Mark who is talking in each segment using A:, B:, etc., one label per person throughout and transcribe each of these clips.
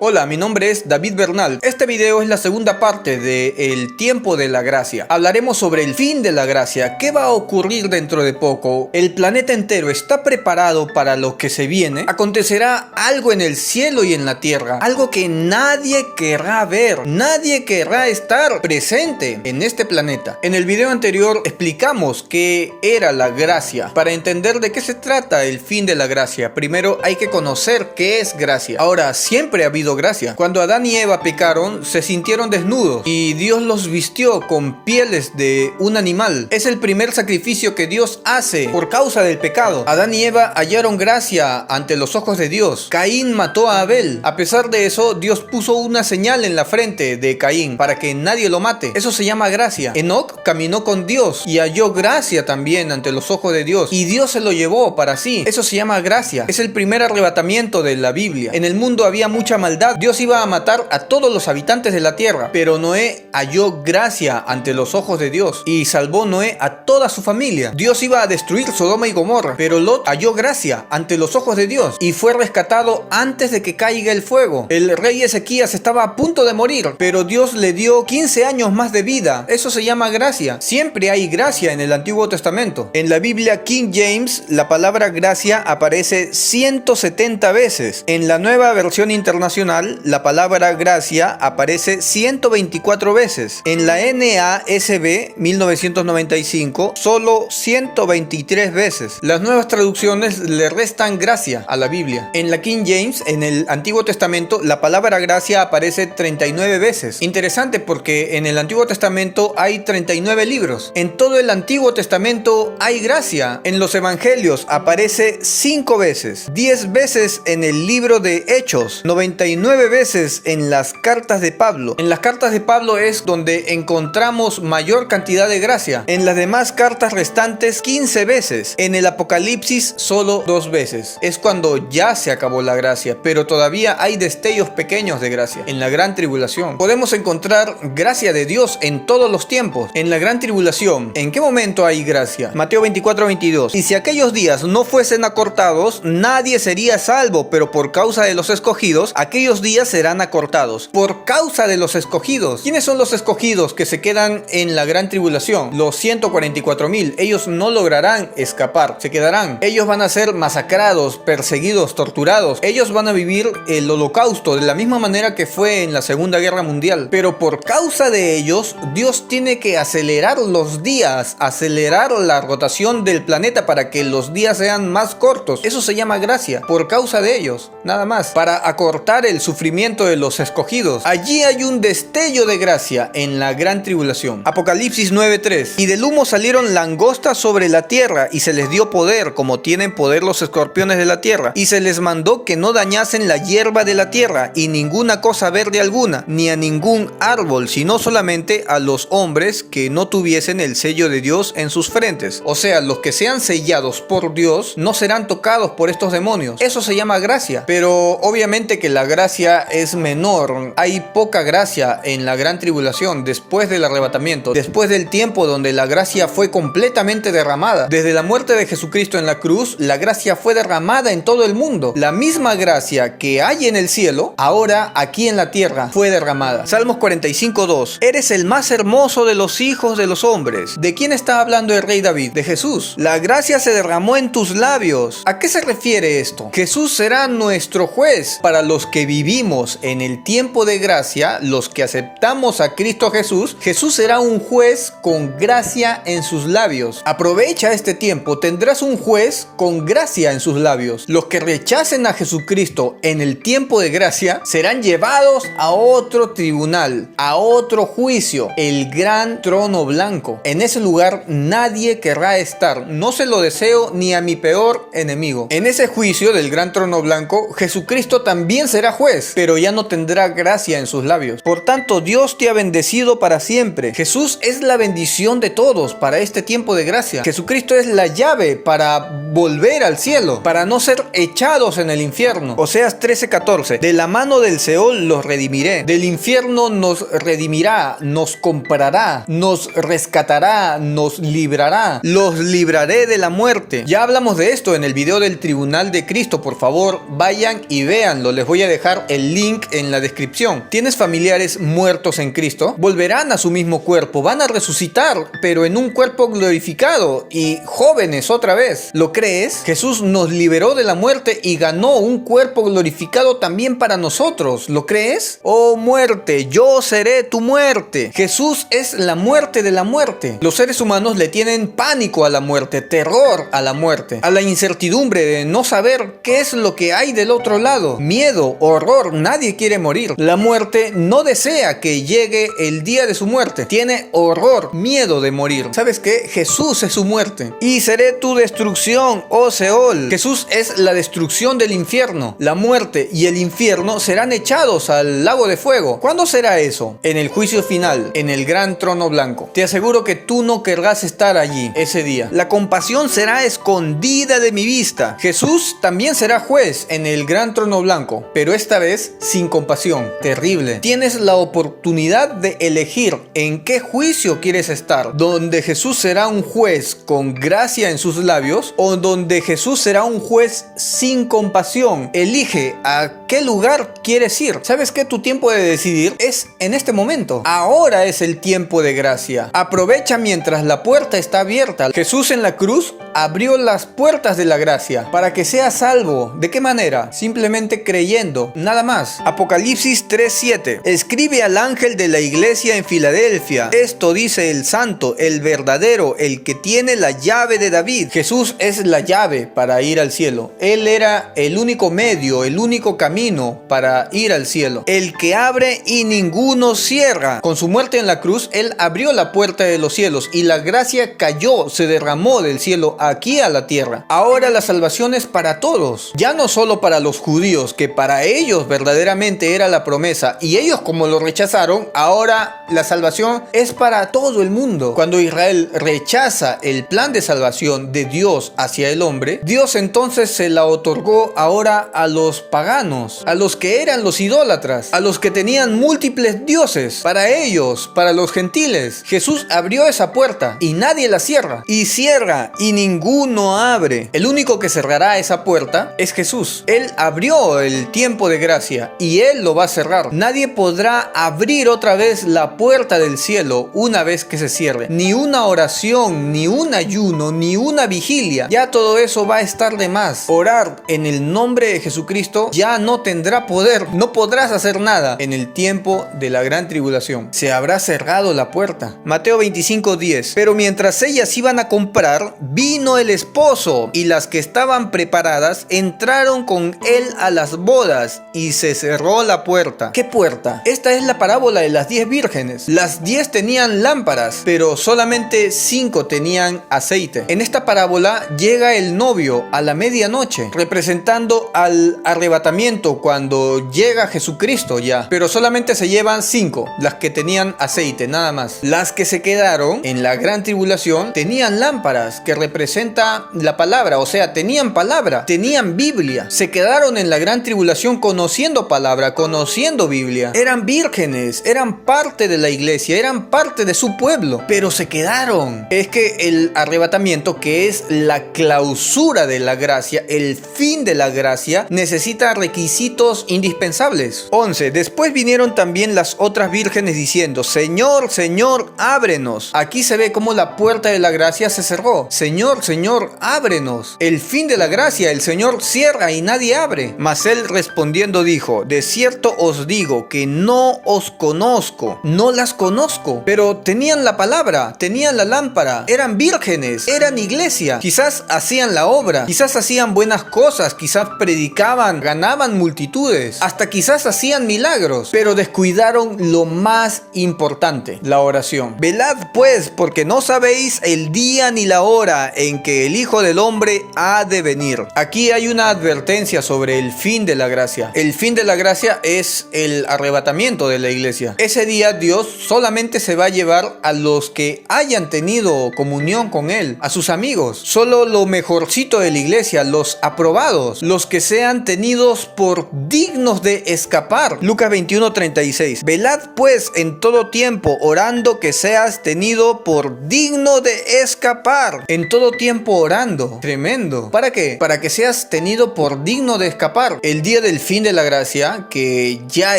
A: Hola, mi nombre es David Bernal. Este video es la segunda parte de El tiempo de la gracia. Hablaremos sobre el fin de la gracia. ¿Qué va a ocurrir dentro de poco? ¿El planeta entero está preparado para lo que se viene? ¿Acontecerá algo en el cielo y en la tierra? Algo que nadie querrá ver. Nadie querrá estar presente en este planeta. En el video anterior explicamos qué era la gracia. Para entender de qué se trata el fin de la gracia, primero hay que conocer qué es gracia. Ahora, siempre ha habido gracia. Cuando Adán y Eva pecaron, se sintieron desnudos y Dios los vistió con pieles de un animal. Es el primer sacrificio que Dios hace por causa del pecado. Adán y Eva hallaron gracia ante los ojos de Dios. Caín mató a Abel. A pesar de eso, Dios puso una señal en la frente de Caín para que nadie lo mate. Eso se llama gracia. Enoc caminó con Dios y halló gracia también ante los ojos de Dios, y Dios se lo llevó para sí. Eso se llama gracia. Es el primer arrebatamiento de la Biblia. En el mundo había mucha maldad. Dios iba a matar a todos los habitantes de la tierra, pero Noé halló gracia ante los ojos de Dios y salvó Noé a toda su familia. Dios iba a destruir Sodoma y Gomorra, pero Lot halló gracia ante los ojos de Dios y fue rescatado antes de que caiga el fuego. El rey Ezequías estaba a punto de morir, pero Dios le dio 15 años más de vida. Eso se llama gracia. Siempre hay gracia en el Antiguo Testamento. En la Biblia King James, la palabra gracia aparece 170 veces. En la Nueva Versión Internacional, la palabra gracia aparece 124 veces. En la NASB 1995, solo 123 veces. Las nuevas traducciones le restan gracia a la Biblia. En la King James, en el Antiguo Testamento, la palabra gracia aparece 39 veces. Interesante, porque en el Antiguo Testamento hay 39 libros. En todo el Antiguo Testamento hay gracia. En los Evangelios aparece 5 veces. 10 veces en el libro de Hechos. 99 veces en las cartas de Pablo. En las cartas de Pablo es donde encontramos mayor cantidad de gracia. En las demás cartas restantes, 15 veces. En el Apocalipsis, solo 2 veces. Es cuando ya se acabó la gracia, pero todavía hay destellos pequeños de gracia. En la gran tribulación podemos encontrar gracia de Dios en todos los tiempos. En la gran tribulación, ¿en qué momento hay gracia? Mateo 24:22. Y si aquellos días no fuesen acortados, nadie sería salvo, pero por causa de los escogidos, aquellos días serán acortados. Por causa de los escogidos. ¿Quiénes son los escogidos que se quedan en la gran tribulación? Los 144,000. Ellos no lograrán escapar. Se quedarán. Ellos van a ser masacrados, perseguidos, torturados. Ellos van a vivir el holocausto de la misma manera que fue en la Segunda Guerra Mundial. Pero por causa de ellos, Dios tiene que acelerar los días, acelerar la rotación del planeta para que los días sean más cortos. Eso se llama gracia. Por causa de ellos. Nada más. Para acortar el sufrimiento de los escogidos. Allí hay un destello de gracia en la gran tribulación. Apocalipsis 9:3. Y del humo salieron langostas sobre la tierra, y se les dio poder, como tienen poder los escorpiones de la tierra. Y se les mandó que no dañasen la hierba de la tierra, y ninguna cosa verde alguna, ni a ningún árbol, sino solamente a los hombres que no tuviesen el sello de Dios en sus frentes. O sea, los que sean sellados por Dios no serán tocados por estos demonios. Eso se llama gracia. Pero obviamente que la gracia es menor. Hay poca gracia en la gran tribulación después del arrebatamiento, después del tiempo donde la gracia fue completamente derramada. Desde la muerte de Jesucristo en la cruz, la gracia fue derramada en todo el mundo. La misma gracia que hay en el cielo, ahora aquí en la tierra fue derramada. Salmos 45:2. Eres el más hermoso de los hijos de los hombres. ¿De quién está hablando el rey David? De Jesús. La gracia se derramó en tus labios. ¿A qué se refiere esto? Jesús será nuestro juez para los que vivimos en el tiempo de gracia, los que aceptamos a Cristo Jesús. Jesús será un juez con gracia en sus labios. Aprovecha este tiempo, tendrás un juez con gracia en sus labios. Los que rechacen a Jesucristo en el tiempo de gracia serán llevados a otro tribunal, a otro juicio, el gran trono blanco. En ese lugar nadie querrá estar. No se lo deseo ni a mi peor enemigo. En ese juicio del gran trono blanco, Jesucristo también será juez, pero ya no tendrá gracia en sus labios. Por tanto, Dios te ha bendecido para siempre. Jesús es la bendición de todos para este tiempo de gracia. Jesucristo es la llave para volver al cielo, para no ser echados en el infierno. Oseas 13:14. De la mano del Seol los redimiré. Del infierno nos redimirá, nos comprará, nos rescatará, nos librará. Los libraré de la muerte. Ya hablamos de esto en el video del Tribunal de Cristo. Por favor, vayan y véanlo. Les voy a dejar dejar el link en la descripción. ¿Tienes familiares muertos en Cristo? Volverán a su mismo cuerpo, van a resucitar, pero en un cuerpo glorificado y jóvenes otra vez. ¿Lo crees? Jesús nos liberó de la muerte y ganó un cuerpo glorificado también para nosotros. ¿Lo crees? Oh muerte, yo seré tu muerte. Jesús es la muerte de la muerte. Los seres humanos le tienen pánico a la muerte, terror a la muerte, a la incertidumbre de no saber qué es lo que hay del otro lado. Miedo, horror, nadie quiere morir. La muerte no desea que llegue el día de su muerte. Tiene horror, miedo de morir. ¿Sabes qué? Jesús es su muerte. Y seré tu destrucción, oh Seol. Jesús es la destrucción del infierno. La muerte y el infierno serán echados al lago de fuego. ¿Cuándo será eso? En el juicio final, en el gran trono blanco. Te aseguro que tú no querrás estar allí ese día. La compasión será escondida de mi vista. Jesús también será juez en el gran trono blanco, pero esta vez sin compasión. Terrible. Tienes la oportunidad de elegir en qué juicio quieres estar, donde Jesús será un juez con gracia en sus labios o donde Jesús será un juez sin compasión. Elige a qué lugar quieres ir. ¿Sabes qué? Tu tiempo de decidir es en este momento. Ahora es el tiempo de gracia. Aprovecha mientras la puerta está abierta. Jesús en la cruz abrió las puertas de la gracia para que seas salvo. ¿De qué manera? Simplemente creyendo, nada más. Apocalipsis 3:7. Escribe al ángel de la iglesia en Filadelfia: esto dice el santo, el verdadero, el que tiene la llave de David. Jesús es la llave para ir al cielo. Él era el único medio, el único camino para ir al cielo. El que abre y ninguno cierra. Con su muerte en la cruz, Él abrió la puerta de los cielos y la gracia cayó, se derramó del cielo aquí a la tierra. Ahora la salvación es para todos. Ya no solo para los judíos, que para ellos verdaderamente era la promesa, y ellos como lo rechazaron, ahora la salvación es para todo el mundo. Cuando Israel rechaza el plan de salvación de Dios hacia el hombre, Dios entonces se la otorgó ahora a los paganos, a los que eran los idólatras, a los que tenían múltiples dioses. Para ellos, para los gentiles, Jesús abrió esa puerta y nadie la cierra. Y cierra y ninguno abre. El único que cerrará esa puerta es Jesús. Él abrió el tiempo de gracia y Él lo va a cerrar. Nadie podrá abrir otra vez la puerta del cielo una vez que se cierre. Ni una oración, ni un ayuno, ni una vigilia. Ya todo eso va a estar de más. Orar en el nombre de Jesucristo ya no tendrá poder. No podrás hacer nada en el tiempo de la gran tribulación. Se habrá cerrado la puerta. Mateo 25:10. Pero mientras ellas iban a comprar, vino el esposo, y las que estaban preparadas entraron con él a las bodas, y se cerró la puerta. ¿Qué puerta? Esta es la parábola de las 10 vírgenes. Las 10 tenían lámparas, pero solamente 5 tenían aceite. En esta parábola llega el novio a la medianoche, representando al arrebatamiento cuando llega Jesucristo ya, pero solamente se llevan 5, las que tenían aceite, nada más. Las que se quedaron en la gran tribulación tenían lámparas, que representa la palabra, o sea, tenían palabra, tenían Biblia. Se quedaron en la gran tribulación conociendo palabra, conociendo Biblia. Eran vírgenes, eran parte de la iglesia, eran parte de su pueblo, pero se quedaron. Es que el arrebatamiento, que es la clausura de la gracia, el fin de la gracia, necesita requisitos indispensables. 11. Después vinieron también las otras vírgenes diciendo: Señor, Señor, ábrenos. Aquí se ve cómo la puerta de la gracia se cerró. Señor, Señor, ábrenos. El fin de la gracia, el Señor cierra y nadie abre. Mas él respondiendo dijo: de cierto os digo que no os conozco, no las conozco. Pero tenían la palabra, tenían la lámpara, eran vírgenes, eran iglesia. Quizás hacían la obra, quizás hacían buenas cosas, quizás predicaban, ganaban multitudes, hasta quizás hacían milagros, pero descuidaron lo más importante, la oración. Velad pues, porque no sabéis el día ni la hora en que el Hijo del Hombre ha de venir. Aquí hay una advertencia sobre el fin de la gracia. El fin de la gracia es el arrebatamiento de la iglesia. Ese día Dios solamente se va a llevar a los que hayan tenido comunión con Él, a sus amigos. Solo lo mejorcito de la iglesia, los aprobados, los que sean tenidos por por dignos de escapar. Lucas 21:36. Velad pues en todo tiempo, orando que seas tenido por digno de escapar. En todo tiempo orando. Tremendo. ¿Para qué? Para que seas tenido por digno de escapar. El día del fin de la gracia, que ya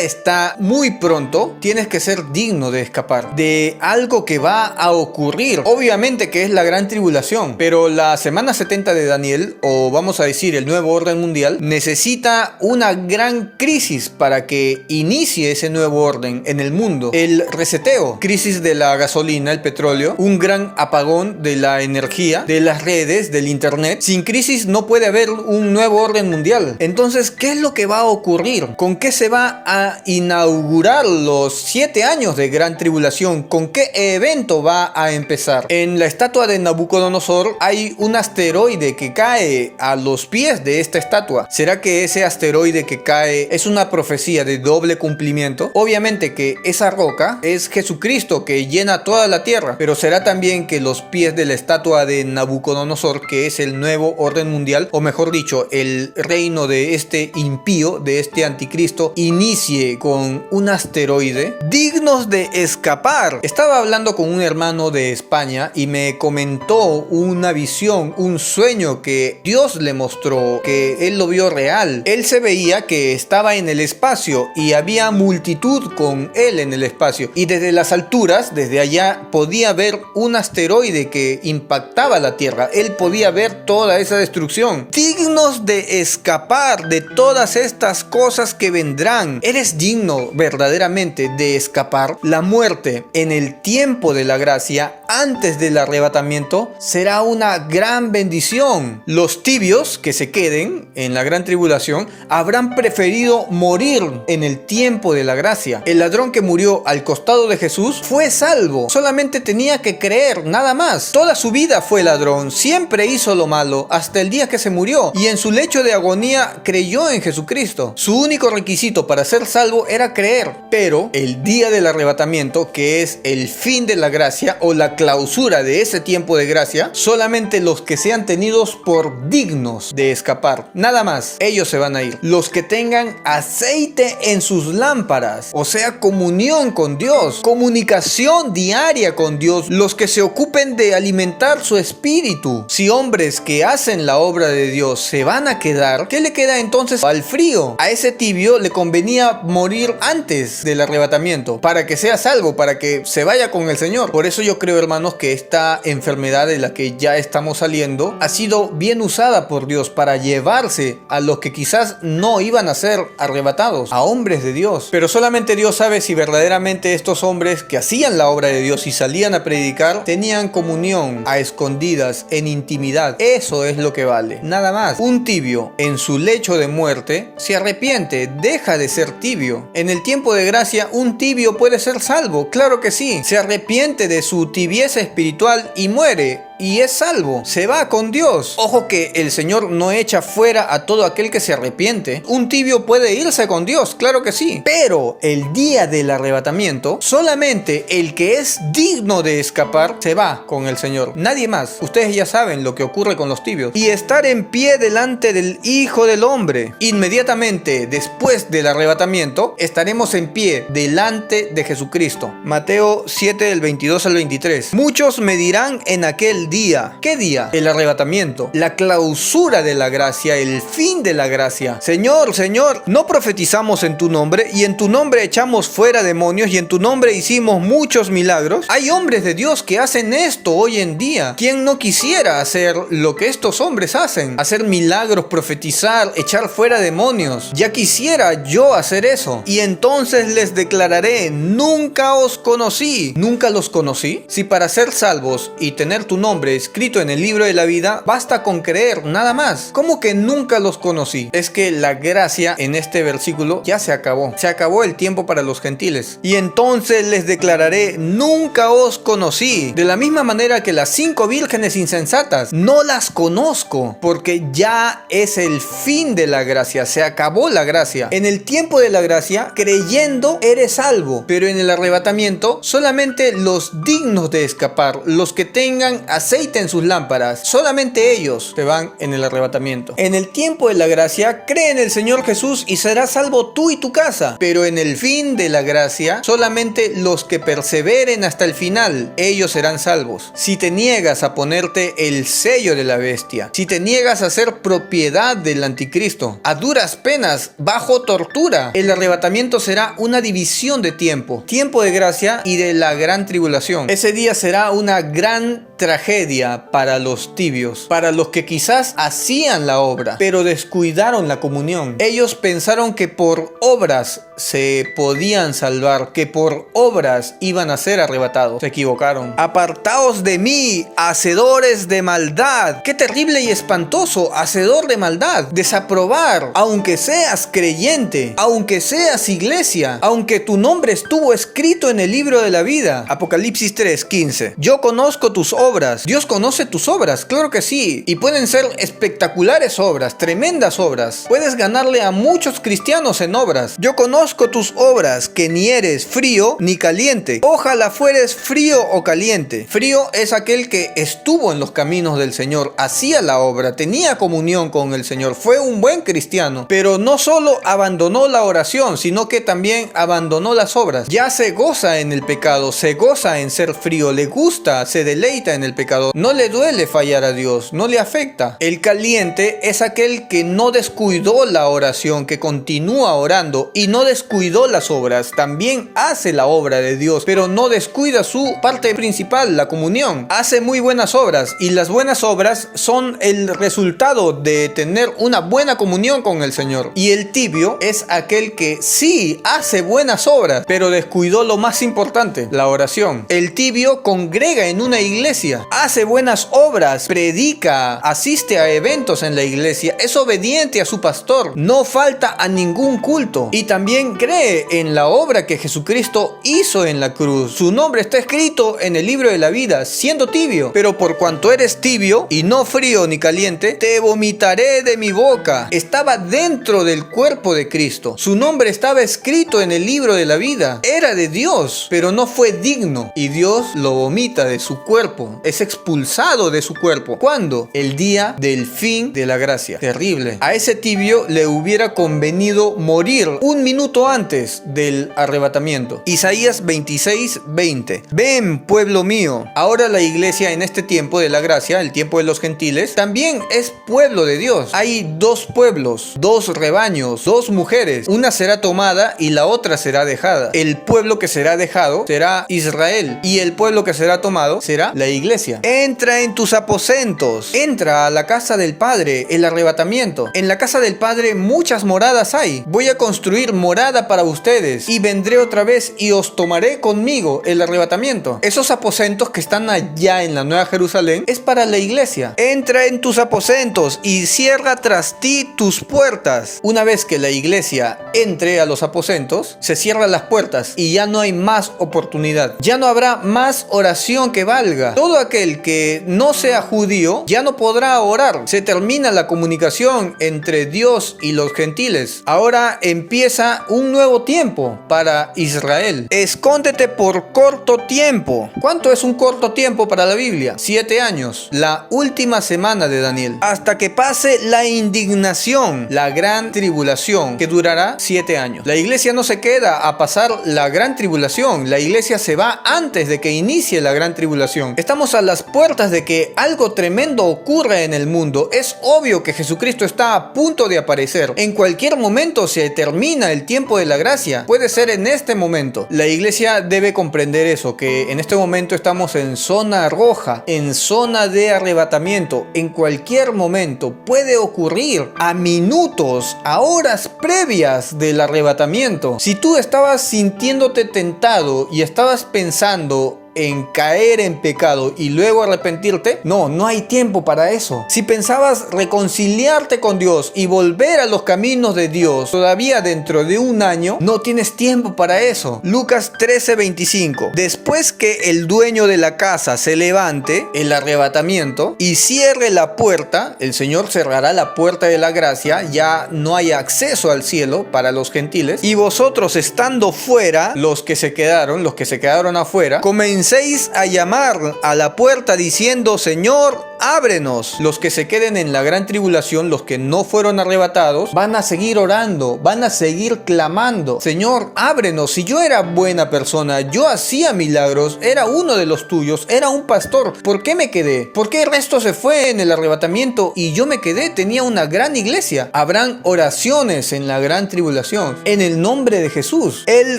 A: está muy pronto, tienes que ser digno de escapar de algo que va a ocurrir. Obviamente que es la gran tribulación, pero la semana 70 de Daniel, o vamos a decir el nuevo orden mundial, necesita una gran crisis para que inicie ese nuevo orden en el mundo. El reseteo, crisis de la gasolina, el petróleo, un gran apagón de la energía, de las redes, del internet. Sin crisis no puede haber un nuevo orden mundial. Entonces, ¿qué es lo que va a ocurrir? ¿Con qué se va a inaugurar los 7 años de gran tribulación? ¿Con qué evento va a empezar? En la estatua de Nabucodonosor hay un asteroide que cae a los pies de esta estatua. ¿Será que ese asteroide que cae es una profecía de doble cumplimiento? Obviamente que esa roca es Jesucristo que llena toda la tierra, pero será también que los pies de la estatua de Nabucodonosor, que es el nuevo orden mundial, o mejor dicho, el reino de este impío, de este anticristo, inicie con un asteroide dignos de escapar. Estaba hablando con un hermano de España y me comentó una visión, un sueño que Dios le mostró, que él lo vio real. Él se veía que estaba en el espacio y había multitud con él en el espacio, y desde las alturas, desde allá, podía ver un asteroide que impactaba la tierra. Él podía ver toda esa destrucción. Dignos de escapar de todas estas cosas que vendrán. ¿Eres digno verdaderamente de escapar? La muerte en el tiempo de la gracia, antes del arrebatamiento, será una gran bendición. Los tibios que se queden en la gran tribulación habrán preferido morir en el tiempo de la gracia. El ladrón que murió al costado de Jesús fue salvo. Solamente tenía que creer, nada más. Toda su vida fue ladrón, siempre hizo lo malo hasta el día que se murió, y en su lecho de agonía creyó en Jesucristo. Su único requisito para ser salvo era creer. Pero el día del arrebatamiento, que es el fin de la gracia o la clausura de ese tiempo de gracia, solamente los que sean tenidos por dignos de escapar, nada más, ellos se van a ir. Los que tengan aceite en sus lámparas, o sea, comunión con Dios, comunicación diaria con Dios, los que se ocupen de alimentar su espíritu. Si hombres que hacen la obra de Dios se van a quedar, ¿qué le queda entonces al frío? A ese tibio le convenía morir antes del arrebatamiento, para que sea salvo, para que se vaya con el Señor. Por eso yo creo, hermanos, que esta enfermedad de la que ya estamos saliendo ha sido bien usada por Dios para llevarse a los que quizás no iban a ser arrebatados, a hombres de Dios. Pero solamente Dios sabe si verdaderamente estos hombres que hacían la obra de Dios y salían a predicar tenían comunión a escondidas, en intimidad. Eso es lo que vale, nada más. Un tibio en su lecho de muerte se arrepiente, deja de ser tibio. En el tiempo de gracia, un tibio puede ser salvo, claro que sí. Se arrepiente de su tibieza espiritual y muere, y es salvo, se va con Dios. Ojo que el Señor no echa fuera a todo aquel que se arrepiente. Un tibio puede irse con Dios, claro que sí, pero el día del arrebatamiento, solamente el que es digno de escapar se va con el Señor, nadie más. Ustedes ya saben lo que ocurre con los tibios. Y estar en pie delante del Hijo del Hombre. Inmediatamente después del arrebatamiento estaremos en pie delante de Jesucristo. Mateo 7 del 22 al 23. Muchos me dirán en aquel día. ¿Qué día? El arrebatamiento, la clausura de la gracia, el fin de la gracia. Señor, Señor, ¿no profetizamos en tu nombre? Y en tu nombre echamos fuera demonios, y en tu nombre hicimos muchos milagros. Hay hombres de Dios que hacen esto hoy en día. ¿Quién no quisiera hacer lo que estos hombres hacen? Hacer milagros, profetizar, echar fuera demonios. Ya quisiera yo hacer eso. Y entonces les declararé: nunca os conocí. ¿Nunca los conocí? Si para ser salvos y tener tu nombre escrito en el libro de la vida basta con creer, nada más. ¿Cómo que nunca los conocí? Es que la gracia en este versículo ya se acabó. Se acabó el tiempo para los gentiles. Y entonces les declararé: nunca os conocí. De la misma manera que las 5 vírgenes insensatas, no las conozco, porque ya es el fin de la gracia. Se acabó la gracia. En el tiempo de la gracia, creyendo eres salvo, pero en el arrebatamiento solamente los dignos de escapar, los que tengan aceite aceite en sus lámparas. Solamente ellos se van en el arrebatamiento. En el tiempo de la gracia, cree en el Señor Jesús y serás salvo tú y tu casa. Pero en el fin de la gracia, solamente los que perseveren hasta el final, ellos serán salvos. Si te niegas a ponerte el sello de la bestia, si te niegas a ser propiedad del anticristo, a duras penas, bajo tortura, el arrebatamiento será una división de tiempo de gracia y de la gran tribulación. Ese día será una gran tragedia para los tibios, para los que quizás hacían la obra, pero descuidaron la comunión. Ellos pensaron que por obras se podían salvar, que por obras iban a ser arrebatados. Se equivocaron. Apartaos de mí, hacedores de maldad. Qué terrible y espantoso, hacedor de maldad. Desaprobar, aunque seas creyente, aunque seas iglesia, aunque tu nombre estuvo escrito en el libro de la vida. Apocalipsis 3:15. Yo conozco tus obras. Dios conoce tus obras, claro que sí. Y pueden ser espectaculares obras, tremendas obras. Puedes ganarle a muchos cristianos en obras. Yo conozco tus obras, que ni eres frío ni caliente. Ojalá fueres frío o caliente. Frío es aquel que estuvo en los caminos del Señor, hacía la obra, tenía comunión con el Señor, fue un buen cristiano, pero no solo abandonó la oración, sino que también abandonó las obras. Ya se goza en el pecado, se goza en ser frío, le gusta, se deleita en el pecado, no le duele fallar a Dios, no le afecta. El caliente es aquel que no descuidó la oración, que continúa orando y no descuidó las obras. También hace la obra de Dios, pero no descuida su parte principal, la comunión. Hace muy buenas obras y las buenas obras son el resultado de tener una buena comunión con el Señor. Y el tibio es aquel que sí hace buenas obras, pero descuidó lo más importante, la oración. El tibio congrega en una iglesia, hace buenas obras, predica, asiste a eventos en la iglesia, es obediente a su pastor, no falta a ningún culto y también cree en la obra que Jesucristo hizo en la cruz. Su nombre está escrito en el libro de la vida, siendo tibio. Pero por cuanto eres tibio y no frío ni caliente, te vomitaré de mi boca. Estaba dentro del cuerpo de Cristo. Su nombre estaba escrito en el libro de la vida. Era de Dios, pero no fue digno. Y Dios lo vomita de su cuerpo. Es expulsado de su cuerpo. ¿Cuándo? El día del fin de la gracia. Terrible. A ese tibio le hubiera convenido morir un minuto antes del arrebatamiento. Isaías 26:20. Ven, pueblo mío. Ahora la iglesia en este tiempo de la gracia, el tiempo de los gentiles, también es pueblo de Dios. Hay dos pueblos, dos rebaños, dos mujeres. Una será tomada y la otra será dejada. El pueblo que será dejado será Israel y el pueblo que será tomado será la iglesia. Entra en tus aposentos. Entra a la casa del Padre, el arrebatamiento. En la casa del Padre muchas moradas hay. Voy a construir morada para ustedes y vendré otra vez y os tomaré conmigo, el arrebatamiento. Esos aposentos que están allá en la Nueva Jerusalén es para la iglesia. Entra en tus aposentos y cierra tras ti tus puertas. Una vez que la iglesia entre a los aposentos, se cierran las puertas y ya no hay más oportunidad. Ya no habrá más oración que valga. Todo aquel que no sea judío ya no podrá orar. Se termina la comunicación entre Dios y los gentiles. Ahora empieza un nuevo tiempo para Israel. Escóndete por corto tiempo. ¿Cuánto es un corto tiempo para la Biblia? 7 años. La última semana de Daniel. Hasta que pase la indignación, la gran tribulación, que durará 7 años. La iglesia no se queda a pasar la gran tribulación. La iglesia se va antes de que inicie la gran tribulación. Estamos a las puertas de que algo tremendo ocurra en el mundo. Es obvio que Jesucristo está a punto de aparecer. En cualquier momento se termina el tiempo de la gracia. Puede ser en este momento. La iglesia debe comprender eso, que en este momento estamos en zona roja, en zona de arrebatamiento. En cualquier momento puede ocurrir, a minutos, a horas previas del arrebatamiento. Si tú estabas sintiéndote tentado y estabas pensando en caer en pecado y luego arrepentirte, no hay tiempo para eso. Si pensabas reconciliarte con Dios y volver a los caminos de Dios todavía dentro de un año, no tienes tiempo para eso. Lucas 13:25. Después que el dueño de la casa se levante, el arrebatamiento, y cierre la puerta, el Señor cerrará la puerta de la gracia, ya no hay acceso al cielo para los gentiles, y vosotros estando fuera, los que se quedaron afuera, comenzaréis comencéis a llamar a la puerta diciendo: Señor, ábrenos. Los que se queden en la gran tribulación, los que no fueron arrebatados, van a seguir orando, van a seguir clamando: Señor, ábrenos. Si yo era buena persona, yo hacía milagros, era uno de los tuyos, era un pastor, ¿por qué me quedé? ¿Por qué el resto se fue en el arrebatamiento y yo me quedé? Tenía una gran iglesia. Habrán oraciones en la gran tribulación en el nombre de Jesús. Él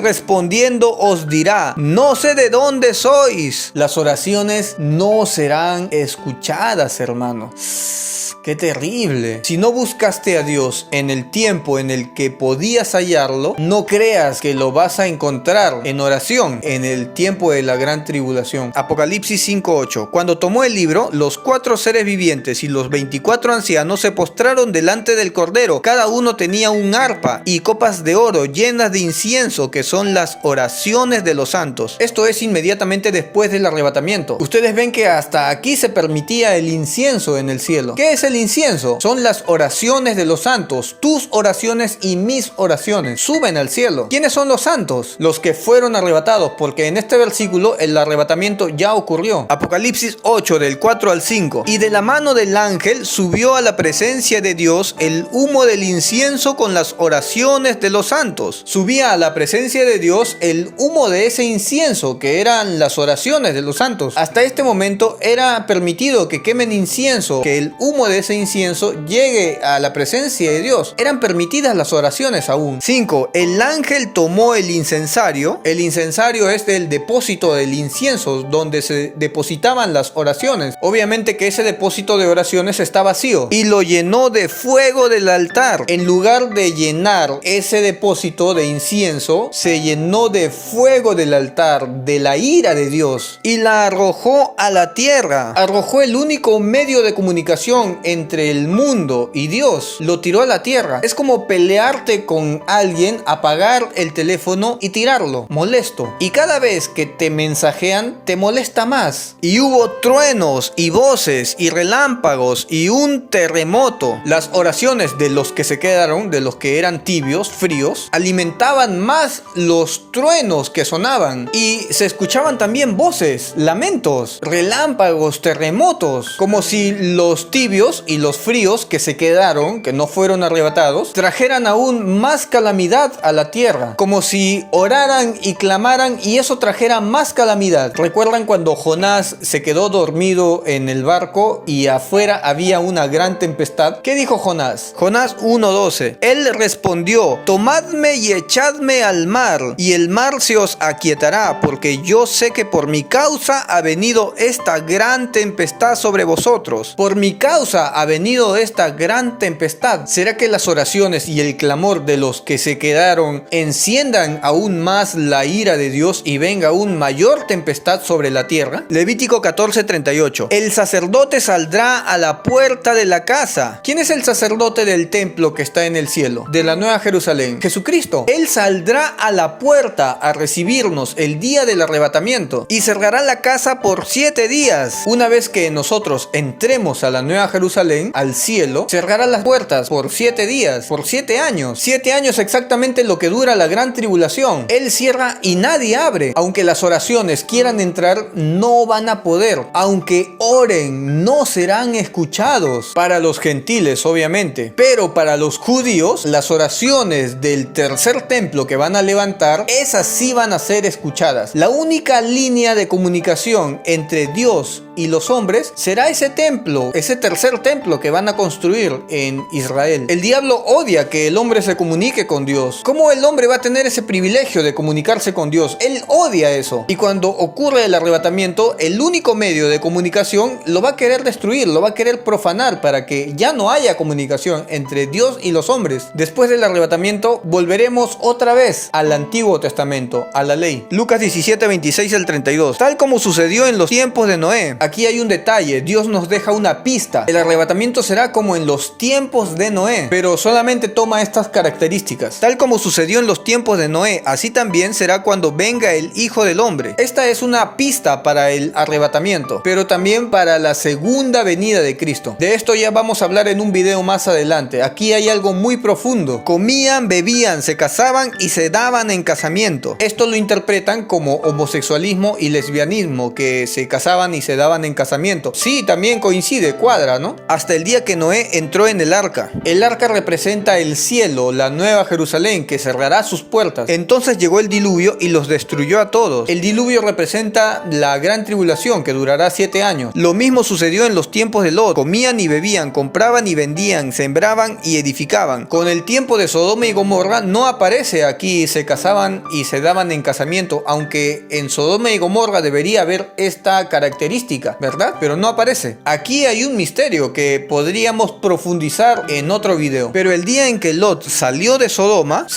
A: respondiendo os dirá: no sé de dónde sois. Las oraciones no serán escuchadas, hermano. ¡Qué terrible! Si no buscaste a Dios en el tiempo en el que podías hallarlo, no creas que lo vas a encontrar en oración en el tiempo de la gran tribulación. Apocalipsis 5:8. Cuando tomó el libro, los 4 seres vivientes y los 24 ancianos se postraron delante del Cordero. Cada uno tenía un arpa y copas de oro llenas de incienso, que son las oraciones de los santos. Esto es inmediatamente después del arrebatamiento. Ustedes ven que hasta aquí se permitía el incienso en el cielo. ¿Qué es el incienso? Son las oraciones de los santos. Tus oraciones y mis oraciones suben al cielo. ¿Quiénes son los santos? Los que fueron arrebatados, porque en este versículo el arrebatamiento ya ocurrió. Apocalipsis 8 del 4 al 5. Y de la mano del ángel subió a la presencia de Dios el humo del incienso con las oraciones de los santos. Subía a la presencia de Dios el humo de ese incienso, que eran las oraciones de los santos. Hasta este momento era permitido que quemen incienso, que el humo de ese incienso llegue a la presencia de Dios. Eran permitidas las oraciones aún. 5. El ángel tomó el incensario. El incensario es el depósito del incienso donde se depositaban las oraciones. Obviamente que ese depósito de oraciones está vacío, y lo llenó de fuego del altar. En lugar de llenar ese depósito de incienso, se llenó de fuego del altar, de la ira de Dios, y la arrojó a la tierra. Arrojó el único medio de comunicación entre el mundo y Dios, lo tiró a la tierra. Es como pelearte con alguien, apagar el teléfono y tirarlo. Molesto. Y cada vez que te mensajean, te molesta más. Y hubo truenos y voces y relámpagos y un terremoto. Las oraciones de los que se quedaron, de los que eran tibios, fríos, alimentaban más los truenos que sonaban. Y se escuchaban también voces, lamentos, relámpagos, terremotos, como si los tibios y los fríos que se quedaron, que no fueron arrebatados, trajeran aún más calamidad a la tierra, como si oraran y clamaran y eso trajera más calamidad. ¿Recuerdan cuando Jonás se quedó dormido en el barco y afuera había una gran tempestad? ¿Qué dijo Jonás? Jonás 1:12. Él respondió: tomadme y echadme al mar, y el mar se os aquietará, porque yo sé que por mi causa ha venido esta gran tempestad sobre vosotros. Por mi causa ha venido esta gran tempestad. ¿Será que las oraciones y el clamor de los que se quedaron enciendan aún más la ira de Dios y venga aún mayor tempestad sobre la tierra? Levítico 14:38. El sacerdote saldrá a la puerta de la casa. ¿Quién es el sacerdote del templo que está en el cielo, de la Nueva Jerusalén? Jesucristo. Él saldrá a la puerta a recibirnos el día del arrebatamiento y cerrará la casa por 7 días. Una vez que nosotros entremos a la Nueva Jerusalén, al cielo, cerrará las puertas por 7 días, por 7 años. 7 años exactamente lo que dura la gran tribulación. Él cierra y nadie abre. Aunque las oraciones quieran entrar, no van a poder. Aunque oren, no serán escuchados. Para los gentiles, obviamente. Pero para los judíos, las oraciones del tercer templo que van a levantar, esas sí van a ser escuchadas. La única línea de comunicación entre Dios y los hombres será ese templo, ese tercer templo que van a construir en Israel. El diablo odia que el hombre se comunique con Dios. ¿Cómo el hombre va a tener ese privilegio de comunicarse con Dios? Él odia eso. Y cuando ocurre el arrebatamiento, el único medio de comunicación lo va a querer destruir, lo va a querer profanar para que ya no haya comunicación entre Dios y los hombres. Después del arrebatamiento, volveremos otra vez al Antiguo Testamento, a la ley. Lucas 17:26 al 32. Tal como sucedió en los tiempos de Noé. Aquí hay un detalle, Dios nos deja una pista. El arrebatamiento será como en los tiempos de Noé, pero solamente toma estas características. Tal como sucedió en los tiempos de Noé, así también será cuando venga el Hijo del Hombre. Esta es una pista para el arrebatamiento, pero también para la segunda venida de Cristo. De esto ya vamos a hablar en un video más adelante. Aquí hay algo muy profundo. Comían, bebían, se casaban y se daban en casamiento. Esto lo interpretan como homosexualismo homosexualismo y lesbianismo, que se casaban y se daban en casamiento. Sí, también coincide, cuadra, ¿no? Hasta el día que Noé entró en el arca. El arca representa el cielo, la nueva Jerusalén, que cerrará sus puertas. Entonces llegó el diluvio y los destruyó a todos. El diluvio representa la gran tribulación, que durará 7 años. Lo mismo sucedió en los tiempos de Lot. Comían y bebían, compraban y vendían, sembraban y edificaban. Con el tiempo de Sodoma y Gomorra no aparece aquí se casaban y se daban en casamiento, aunque en Sodoma y Gomorra debería haber esta característica, ¿verdad? Pero no aparece. Aquí hay un misterio que podríamos profundizar en otro video. Pero el día en que Lot salió de Sodoma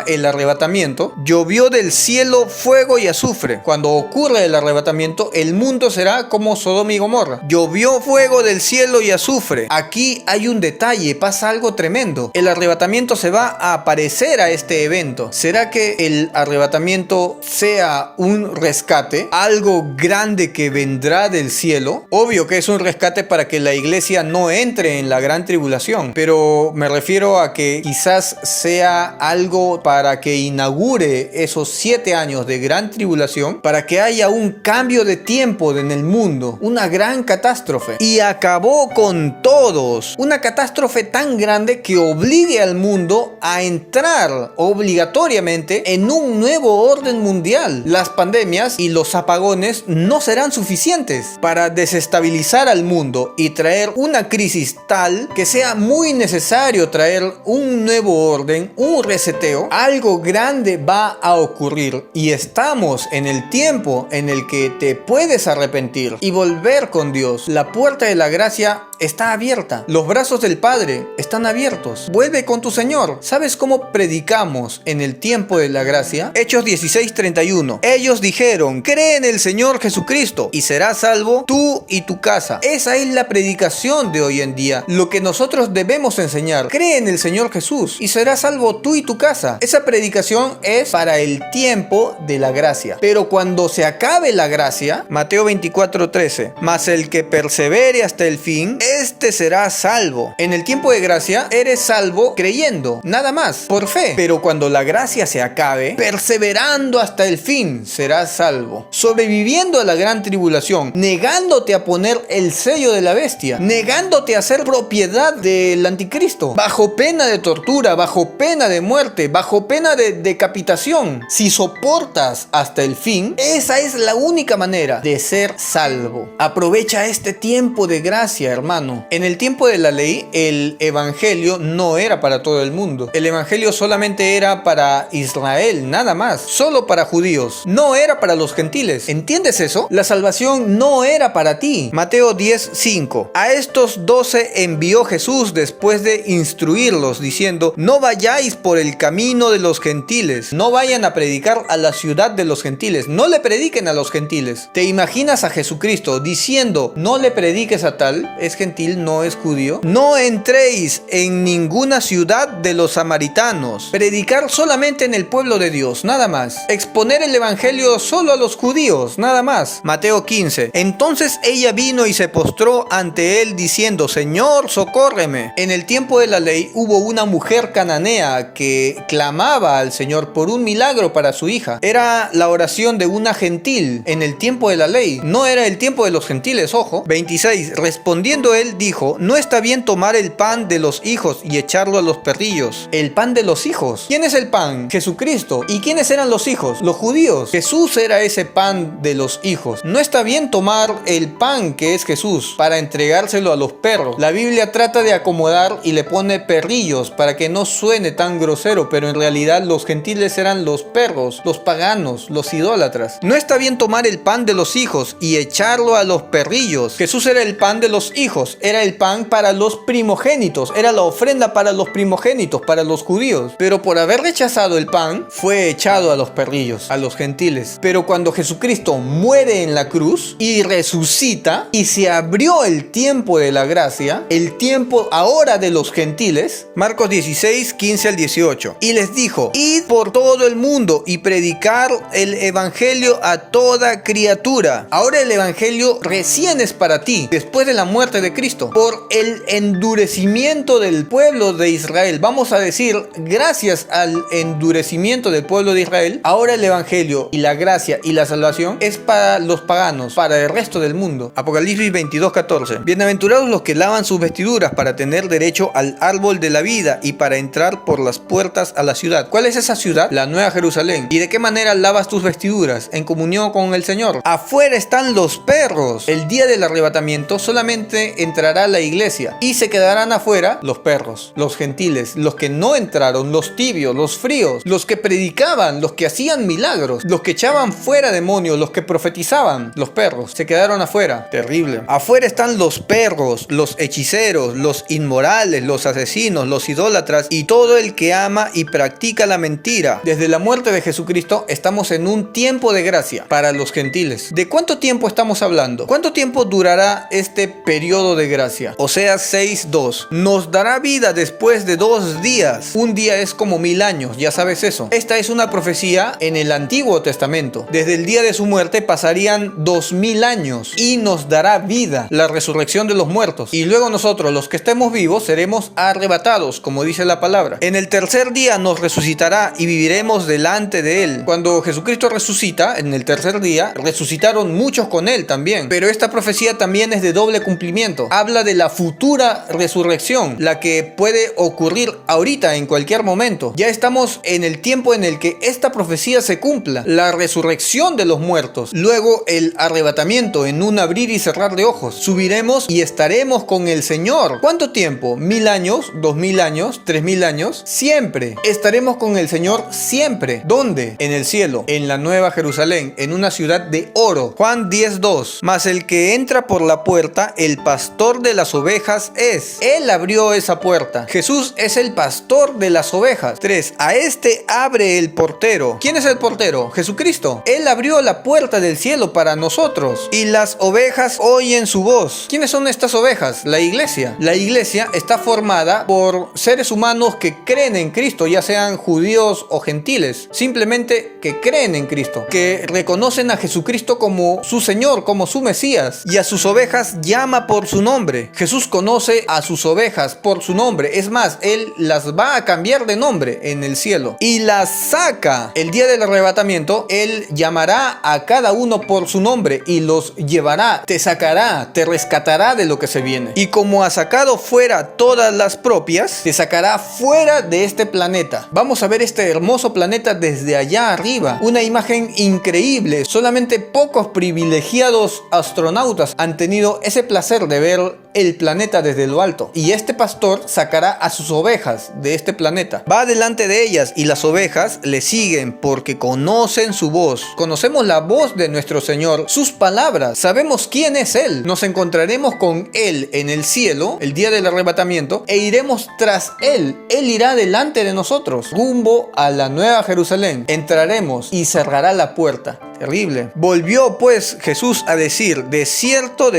A: el arrebatamiento, llovió del cielo fuego y azufre. Cuando ocurre el arrebatamiento, el mundo será como Sodoma y Gomorra. Llovió fuego del cielo y azufre. Aquí hay un detalle, pasa algo tremendo. El arrebatamiento se va a aparecer a este evento. ¿Será que el arrebatamiento sea un rescate? ¿Algo grande que vendrá del cielo? Obvio que es un rescate para que la iglesia no entre en la gran tribulación, pero me refiero a que quizás sea algo para que inaugure esos 7 años de gran tribulación, para que haya un cambio de tiempo en el mundo, una gran catástrofe. Y acabó con todos. Una catástrofe tan grande que obligue al mundo a entrar obligatoriamente en un nuevo orden mundial. Las pandemias y los apagones no serán suficientes para desestabilizar al mundo y traer una crisis tal que sea muy necesario traer un nuevo orden, un reseteo. Algo grande va a ocurrir y estamos en el tiempo en el que te puedes arrepentir y volver con Dios. La puerta de la gracia está abierta. Los brazos del Padre están abiertos. Vuelve con tu Señor. ¿Sabes cómo predicamos en el tiempo de la gracia? Hechos 16:31. Ellos dijeron: cree en el Señor Jesucristo y serás salvo tú y tu casa. Esa es la predicación de hoy en día. Lo que nosotros debemos enseñar. Cree en el Señor Jesús y serás salvo tú y tu casa. Esa predicación es para el tiempo de la gracia. Pero cuando se acabe la gracia, Mateo 24:13, mas el que persevere hasta el fin, este será salvo. En el tiempo de gracia eres salvo creyendo, nada más, por fe. Pero cuando la gracia se acabe, perseverando hasta el fin, serás salvo. Sobreviviendo a la gran tribulación, negándote a poner el sello de la bestia, negándote a ser propiedad del anticristo, bajo pena de tortura, bajo pena de muerte, bajo pena de decapitación. Si soportas hasta el fin, esa es la única manera de ser salvo. Aprovecha este tiempo de gracia, hermano. En el tiempo de la ley, el evangelio no era para todo el mundo. El evangelio solamente era para Israel, nada más. Solo para judíos. No era para los gentiles. ¿Entiendes eso? La salvación no era para ti. Mateo 10:5. A estos 12 envió Jesús después de instruirlos, diciendo: no vayáis por el camino de los gentiles. No vayan a predicar a la ciudad de los gentiles. No le prediquen a los gentiles. ¿Te imaginas a Jesucristo diciendo: no le prediques a tal? Es gentil, no es judío. No entréis en ninguna ciudad de los samaritanos. Predicar solamente en el pueblo de Dios, nada más. Exponer el evangelio solo a los judíos, nada más. Mateo 15. Entonces ella vino y se postró ante él diciendo: Señor, socórreme. En el tiempo de la ley hubo una mujer cananea que clamaba al Señor por un milagro para su hija. Era la oración de una gentil en el tiempo de la ley. No era el tiempo de los gentiles, ojo. 26. Respondiendo él dijo: no está bien tomar el pan de los hijos y echarlo a los perrillos. El pan de los hijos. ¿Quién es el pan? Jesucristo. ¿Y quiénes eran los hijos? Los judíos. Jesús era ese pan de los hijos. No está bien tomar el pan que es Jesús para entregárselo a los perros. La Biblia trata de acomodar y le pone perrillos para que no suene tan grosero, pero en realidad los gentiles eran los perros, los paganos, los idólatras. No está bien tomar el pan de los hijos y echarlo a los perrillos. Jesús era el pan de los hijos, era el pan para los primogénitos, era la ofrenda para los primogénitos, para los judíos. Pero por haber rechazado el pan, fue echado a los perrillos, a los gentiles. Pero cuando Jesucristo muere en la cruz y resucita y se abrió el tiempo de la gracia, el tiempo ahora de los gentiles, Marcos 16, 15 al 18. Y les dijo: id por todo el mundo y predicar el evangelio a toda criatura. Ahora el evangelio recién es para ti. Después de la muerte de Cristo, por el endurecimiento del pueblo de Israel. Vamos a decir, gracias al endurecimiento del pueblo de Israel, ahora el evangelio y la gracia y la salvación es para los paganos, para el resto del mundo. Apocalipsis 22:14. Bienaventurados los que lavan sus vestiduras para tener derecho al árbol de la vida y para entrar por las puertas a la ciudad. ¿Cuál es esa ciudad? La Nueva Jerusalén. ¿Y de qué manera lavas tus vestiduras? En comunión con el Señor. Afuera están los perros. El día del arrebatamiento solamente entrará la iglesia y se quedarán afuera los perros, los gentiles, los que no entraron, los tibios, los fríos, los que predicaban, los que hacían milagros, los que echaban fuera demonios, los que profetizaban. Los perros se quedaron afuera. Terrible. Afuera están los perros, los hechiceros, los inmorales, los asesinos, los idólatras y todo el que ama y practica la mentira. Desde la muerte de Jesucristo estamos en un tiempo de gracia para los gentiles. ¿De cuánto tiempo estamos hablando? ¿Cuánto tiempo durará este periodo de gracia? Oseas 6:2. Nos dará vida después de 2 días. Un día es como 1000 años, ya sabes eso. Esta es una profecía en el Antiguo Testamento. Desde el día de su muerte pasarían 2000 años y nos dará vida, la resurrección de los muertos. Y luego nosotros, los que estemos vivos, seremos arrebatados, como dice la palabra. En el tercer día nos resucitará y viviremos delante de él. Cuando Jesucristo resucita, en el tercer día, resucitaron muchos con él también. Pero esta profecía también es de doble cumplimiento. Habla de la futura resurrección, la que puede ocurrir ahorita, en cualquier momento. Ya estamos en el tiempo en el que esta profecía se cumpla. La resurrección de los muertos. Luego el arrebatamiento en un abrir y cerrar de ojos. Subiremos y estaremos con el Señor. ¿Cuánto tiempo? 1000 años, 2000 años, 3000 años. Siempre. Estaremos con el Señor siempre. ¿Dónde? En el cielo, en la Nueva Jerusalén, en una ciudad de oro. Juan 10:2. Mas el que entra por la puerta, el pastor de las ovejas es. Él abrió esa puerta. Jesús es el pastor de las ovejas. 3. A este abre el portero. ¿Quién es el portero? Jesucristo. Él abrió la puerta del cielo para nosotros. Y las ovejas oyen su voz. ¿Quiénes son estas ovejas? La iglesia. La iglesia está formada por seres humanos que creen en Cristo, ya sean judíos o gentiles. Simplemente que creen en Cristo. Que reconocen a Jesucristo como su Señor, como su Mesías. Y a sus ovejas llama por su nombre. Jesús conoce a sus ovejas por su nombre. Es más, Él las va a cambiar de nombre en el cielo. Y las saca. El día del arrebatamiento, Él llamará a cada uno por su nombre y los llevará, te sacará, te rescatará de lo que se viene. Y como ha sacado fuera todas las propias, te sacará fuera de este planeta. Vamos a ver este hermoso planeta desde allá arriba. Una imagen increíble. Solamente pocos privilegiados astronautas han tenido ese placer de ver el planeta desde lo alto. Y este pastor sacará a sus ovejas de este planeta. Va delante de ellas y las ovejas le siguen porque conocen su voz. Conocemos la voz de nuestro Señor, sus palabras. Sabemos quién es Él. Nos encontraremos con Él en el cielo, el día del arrebatamiento, e iremos tras Él. Él irá delante de nosotros, rumbo a la Nueva Jerusalén. Entraremos y cerrará la puerta. Terrible. Volvió pues Jesús a decir: de cierto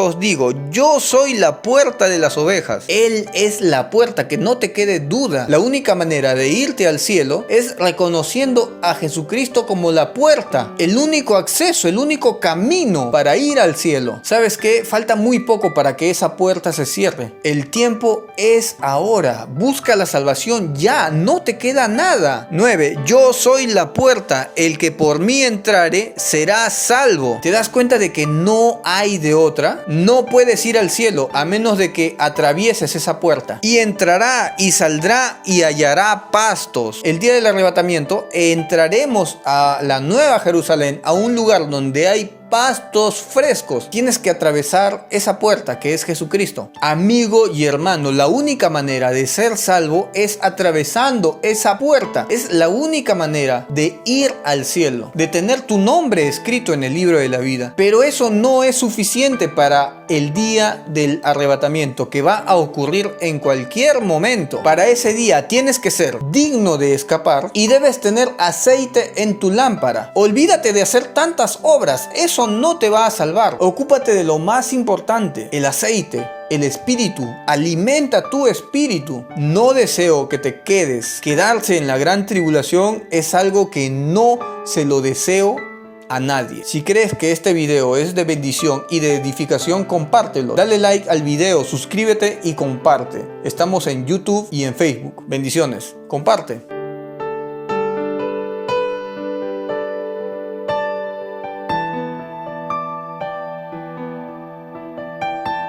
A: os digo, yo soy la puerta de las ovejas. Él es la puerta, que no te quede duda. La única manera de irte al cielo es reconociendo a Jesucristo como la puerta, el único acceso, el único camino para ir al cielo. ¿Sabes qué? Falta muy poco para que esa puerta se cierre. El tiempo es ahora. Busca la salvación ya, no te queda nada. 9. Yo soy la puerta, el que por mí entrare será salvo. ¿Te das cuenta de que no hay de otra? No puedes ir al cielo a menos de que atravieses esa puerta. Y entrará y saldrá y hallará pastos. El día del arrebatamiento entraremos a la Nueva Jerusalén, a un lugar donde hay pastos frescos. Tienes que atravesar esa puerta que es Jesucristo. Amigo y hermano, la única manera de ser salvo es atravesando esa puerta. Es la única manera de ir al cielo, de tener tu nombre escrito en el libro de la vida. Pero eso no es suficiente para el día del arrebatamiento, que va a ocurrir en cualquier momento. Para ese día tienes que ser digno de escapar y debes tener aceite en tu lámpara. Olvídate de hacer tantas obras. Eso no te va a salvar. Ocúpate de lo más importante, el aceite, el espíritu. Alimenta tu espíritu. No deseo que te quedes. Quedarse en la gran tribulación es algo que no se lo deseo a nadie. Si crees que este video es de bendición y de edificación, compártelo. Dale like al video, suscríbete y comparte. Estamos en YouTube y en Facebook. Bendiciones. Comparte.